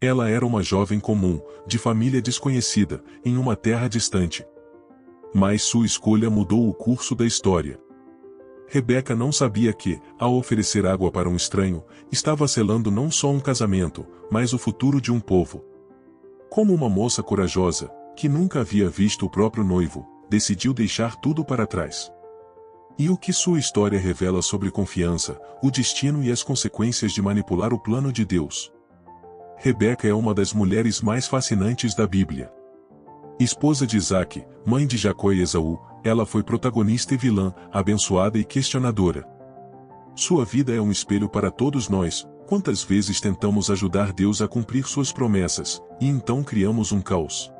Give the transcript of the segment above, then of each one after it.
Ela era uma jovem comum, de família desconhecida, em uma terra distante. Mas sua escolha mudou o curso da história. Rebeca não sabia que, ao oferecer água para um estranho, estava selando não só um casamento, mas o futuro de um povo. Como uma moça corajosa, que nunca havia visto o próprio noivo, decidiu deixar tudo para trás. E o que sua história revela sobre confiança, o destino e as consequências de manipular o plano de Deus? Rebeca é uma das mulheres mais fascinantes da Bíblia. Esposa de Isaque, mãe de Jacó e Esaú, ela foi protagonista e vilã, abençoada e questionadora. Sua vida é um espelho para todos nós. Quantas vezes tentamos ajudar Deus a cumprir suas promessas, e então criamos um caos?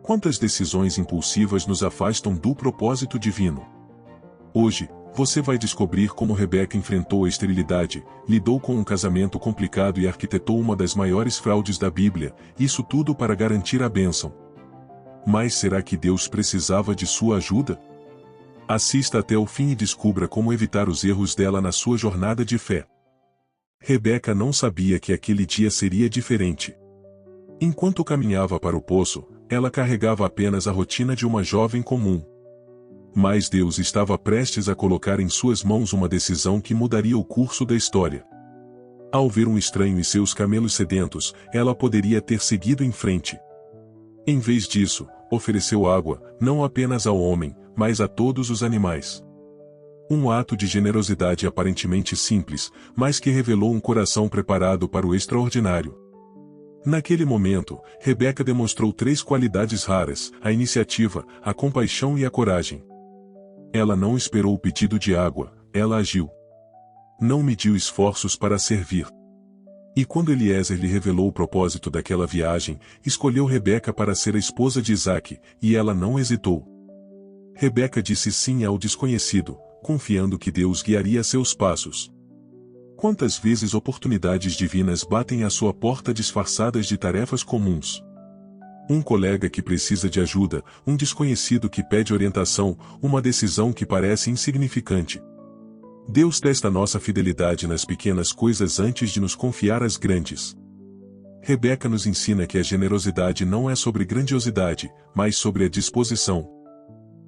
Quantas decisões impulsivas nos afastam do propósito divino? Hoje, você vai descobrir como Rebeca enfrentou a esterilidade, lidou com um casamento complicado e arquitetou uma das maiores fraudes da Bíblia, isso tudo para garantir a bênção. Mas será que Deus precisava de sua ajuda? Assista até o fim e descubra como evitar os erros dela na sua jornada de fé. Rebeca não sabia que aquele dia seria diferente. Enquanto caminhava para o poço, ela carregava apenas a rotina de uma jovem comum. Mas Deus estava prestes a colocar em suas mãos uma decisão que mudaria o curso da história. Ao ver um estranho e seus camelos sedentos, ela poderia ter seguido em frente. Em vez disso, ofereceu água, não apenas ao homem, mas a todos os animais. Um ato de generosidade aparentemente simples, mas que revelou um coração preparado para o extraordinário. Naquele momento, Rebeca demonstrou 3 qualidades raras: a iniciativa, a compaixão e a coragem. Ela não esperou o pedido de água, ela agiu. Não mediu esforços para servir. E quando Eliezer lhe revelou o propósito daquela viagem, escolheu Rebeca para ser a esposa de Isaque, e ela não hesitou. Rebeca disse sim ao desconhecido, confiando que Deus guiaria seus passos. Quantas vezes oportunidades divinas batem à sua porta disfarçadas de tarefas comuns? Um colega que precisa de ajuda, um desconhecido que pede orientação, uma decisão que parece insignificante. Deus testa nossa fidelidade nas pequenas coisas antes de nos confiar as grandes. Rebeca nos ensina que a generosidade não é sobre grandiosidade, mas sobre a disposição.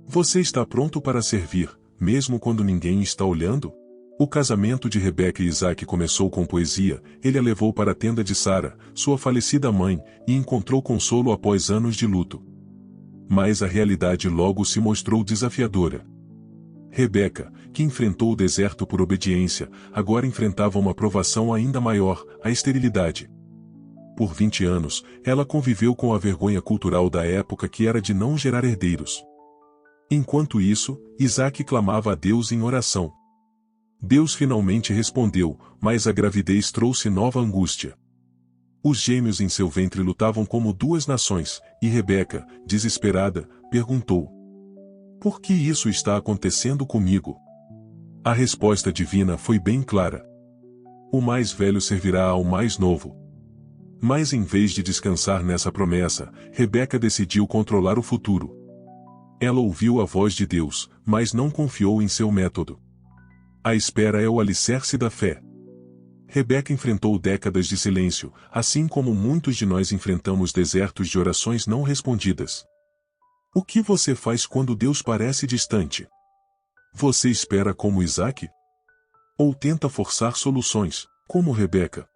Você está pronto para servir, mesmo quando ninguém está olhando? O casamento de Rebeca e Isaque começou com poesia. Ele a levou para a tenda de Sara, sua falecida mãe, e encontrou consolo após anos de luto. Mas a realidade logo se mostrou desafiadora. Rebeca, que enfrentou o deserto por obediência, agora enfrentava uma provação ainda maior, a esterilidade. Por 20 anos, ela conviveu com a vergonha cultural da época que era de não gerar herdeiros. Enquanto isso, Isaque clamava a Deus em oração. Deus finalmente respondeu, mas a gravidez trouxe nova angústia. Os gêmeos em seu ventre lutavam como 2 nações, e Rebeca, desesperada, perguntou: por que isso está acontecendo comigo? A resposta divina foi bem clara. O mais velho servirá ao mais novo. Mas em vez de descansar nessa promessa, Rebeca decidiu controlar o futuro. Ela ouviu a voz de Deus, mas não confiou em seu método. A espera é o alicerce da fé. Rebeca enfrentou décadas de silêncio, assim como muitos de nós enfrentamos desertos de orações não respondidas. O que você faz quando Deus parece distante? Você espera como Isaque? Ou tenta forçar soluções, como Rebeca?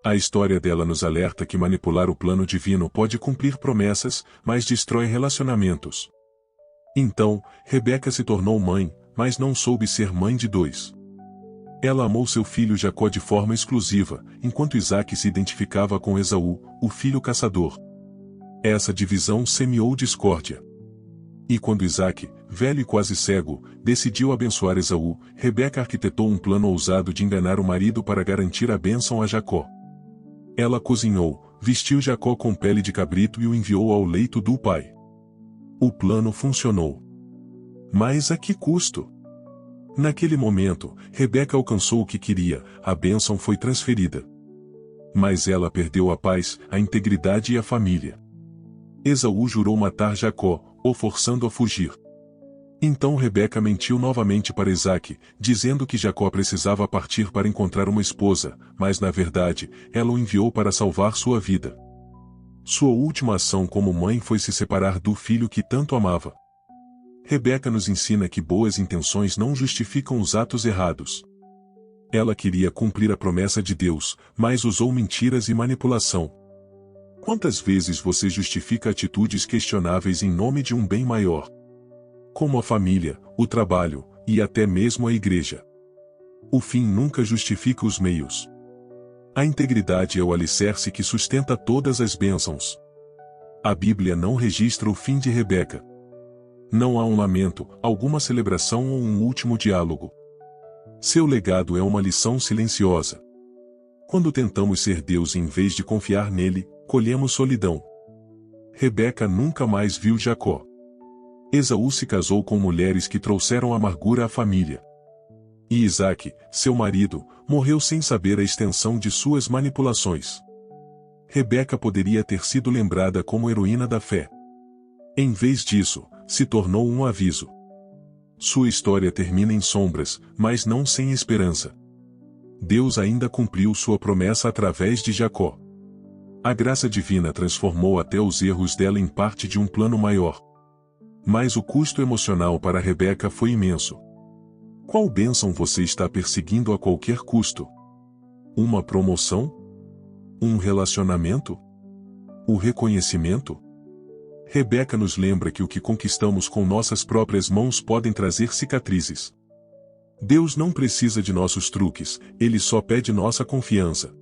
A história dela nos alerta que manipular o plano divino pode cumprir promessas, mas destrói relacionamentos. Então, Rebeca se tornou mãe, mas não soube ser mãe de 2. Ela amou seu filho Jacó de forma exclusiva, enquanto Isaque se identificava com Esaú, o filho caçador. Essa divisão semeou discórdia. E quando Isaque, velho e quase cego, decidiu abençoar Esaú, Rebeca arquitetou um plano ousado de enganar o marido para garantir a bênção a Jacó. Ela cozinhou, vestiu Jacó com pele de cabrito e o enviou ao leito do pai. O plano funcionou. Mas a que custo? Naquele momento, Rebeca alcançou o que queria, a bênção foi transferida. Mas ela perdeu a paz, a integridade e a família. Esaú jurou matar Jacó, o forçando a fugir. Então Rebeca mentiu novamente para Isaque, dizendo que Jacó precisava partir para encontrar uma esposa, mas na verdade, ela o enviou para salvar sua vida. Sua última ação como mãe foi se separar do filho que tanto amava. Rebeca nos ensina que boas intenções não justificam os atos errados. Ela queria cumprir a promessa de Deus, mas usou mentiras e manipulação. Quantas vezes você justifica atitudes questionáveis em nome de um bem maior? Como a família, o trabalho, e até mesmo a igreja. O fim nunca justifica os meios. A integridade é o alicerce que sustenta todas as bênçãos. A Bíblia não registra o fim de Rebeca. Não há um lamento, alguma celebração ou um último diálogo. Seu legado é uma lição silenciosa. Quando tentamos ser Deus em vez de confiar nele, colhemos solidão. Rebeca nunca mais viu Jacó. Esaú se casou com mulheres que trouxeram amargura à família. E Isaque, seu marido, morreu sem saber a extensão de suas manipulações. Rebeca poderia ter sido lembrada como heroína da fé. Em vez disso, se tornou um aviso. Sua história termina em sombras, mas não sem esperança. Deus ainda cumpriu sua promessa através de Jacó. A graça divina transformou até os erros dela em parte de um plano maior. Mas o custo emocional para Rebeca foi imenso. Qual bênção você está perseguindo a qualquer custo? Uma promoção? Um relacionamento? O reconhecimento? Rebeca nos lembra que o que conquistamos com nossas próprias mãos podem trazer cicatrizes. Deus não precisa de nossos truques, Ele só pede nossa confiança.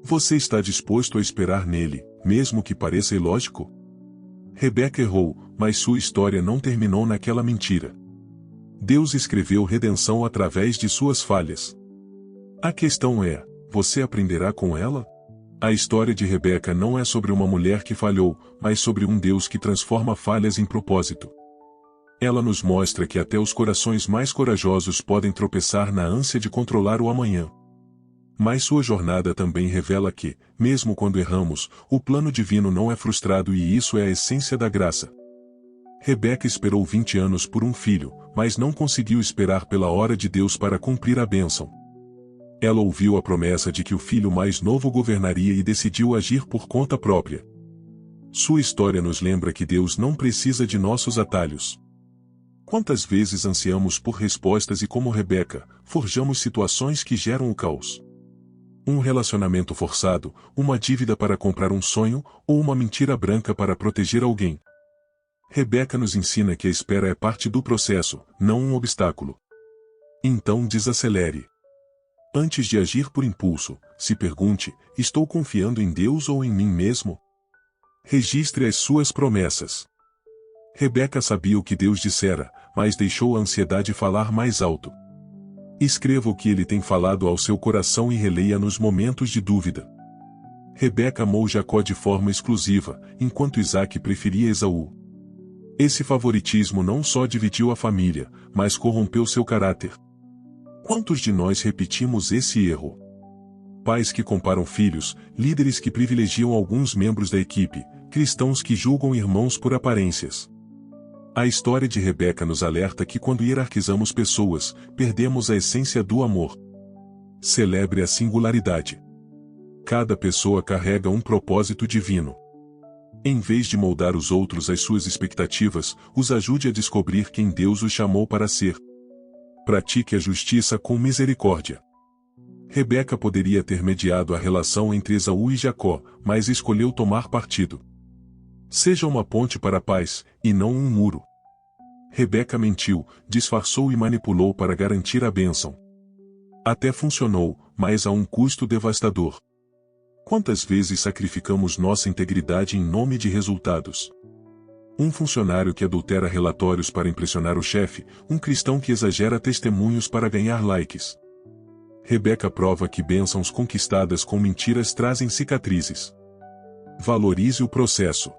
Você está disposto a esperar nele, mesmo que pareça ilógico? Rebeca errou, mas sua história não terminou naquela mentira. Deus escreveu redenção através de suas falhas. A questão é, você aprenderá com ela? A história de Rebeca não é sobre uma mulher que falhou, mas sobre um Deus que transforma falhas em propósito. Ela nos mostra que até os corações mais corajosos podem tropeçar na ânsia de controlar o amanhã. Mas sua jornada também revela que, mesmo quando erramos, o plano divino não é frustrado e isso é a essência da graça. Rebeca esperou 20 anos por um filho, mas não conseguiu esperar pela hora de Deus para cumprir a bênção. Ela ouviu a promessa de que o filho mais novo governaria e decidiu agir por conta própria. Sua história nos lembra que Deus não precisa de nossos atalhos. Quantas vezes ansiamos por respostas e, como Rebeca, forjamos situações que geram o caos? Um relacionamento forçado, uma dívida para comprar um sonho, ou uma mentira branca para proteger alguém. Rebeca nos ensina que a espera é parte do processo, não um obstáculo. Então desacelere. Antes de agir por impulso, se pergunte, estou confiando em Deus ou em mim mesmo? Registre as suas promessas. Rebeca sabia o que Deus dissera, mas deixou a ansiedade falar mais alto. Escreva o que ele tem falado ao seu coração e releia nos momentos de dúvida. Rebeca amou Jacó de forma exclusiva, enquanto Isaque preferia Esaú. Esse favoritismo não só dividiu a família, mas corrompeu seu caráter. Quantos de nós repetimos esse erro? Pais que comparam filhos, líderes que privilegiam alguns membros da equipe, cristãos que julgam irmãos por aparências. A história de Rebeca nos alerta que quando hierarquizamos pessoas, perdemos a essência do amor. Celebre a singularidade. Cada pessoa carrega um propósito divino. Em vez de moldar os outros às suas expectativas, os ajude a descobrir quem Deus os chamou para ser. Pratique a justiça com misericórdia. Rebeca poderia ter mediado a relação entre Esaú e Jacó, mas escolheu tomar partido. Seja uma ponte para a paz, e não um muro. Rebeca mentiu, disfarçou e manipulou para garantir a bênção. Até funcionou, mas a um custo devastador. Quantas vezes sacrificamos nossa integridade em nome de resultados? Um funcionário que adultera relatórios para impressionar o chefe, um cristão que exagera testemunhos para ganhar likes. Rebeca prova que bênçãos conquistadas com mentiras trazem cicatrizes. Valorize o processo.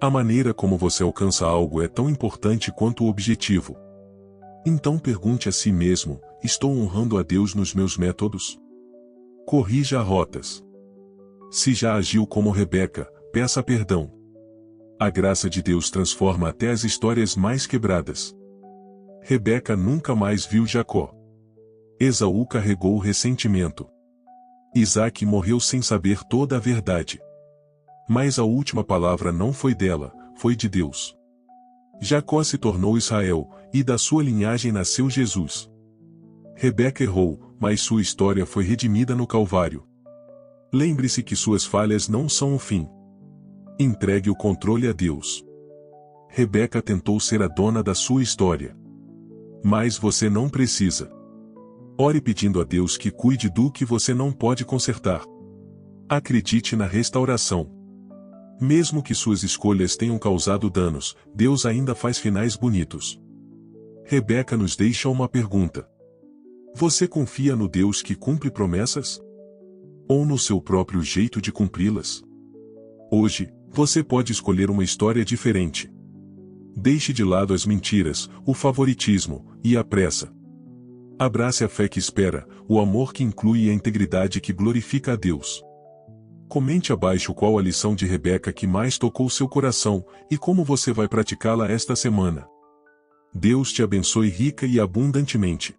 A maneira como você alcança algo é tão importante quanto o objetivo. Então pergunte a si mesmo, estou honrando a Deus nos meus métodos? Corrija rotas. Se já agiu como Rebeca, peça perdão. A graça de Deus transforma até as histórias mais quebradas. Rebeca nunca mais viu Jacó. Esaú carregou o ressentimento. Isaque morreu sem saber toda a verdade. Mas a última palavra não foi dela, foi de Deus. Jacó se tornou Israel, e da sua linhagem nasceu Jesus. Rebeca errou, mas sua história foi redimida no Calvário. Lembre-se que suas falhas não são o fim. Entregue o controle a Deus. Rebeca tentou ser a dona da sua história. Mas você não precisa. Ore pedindo a Deus que cuide do que você não pode consertar. Acredite na restauração. Mesmo que suas escolhas tenham causado danos, Deus ainda faz finais bonitos. Rebeca nos deixa uma pergunta. Você confia no Deus que cumpre promessas? Ou no seu próprio jeito de cumpri-las? Hoje, você pode escolher uma história diferente. Deixe de lado as mentiras, o favoritismo e a pressa. Abrace a fé que espera, o amor que inclui e a integridade que glorifica a Deus. Comente abaixo qual a lição de Rebeca que mais tocou seu coração e como você vai praticá-la esta semana. Deus te abençoe rica e abundantemente.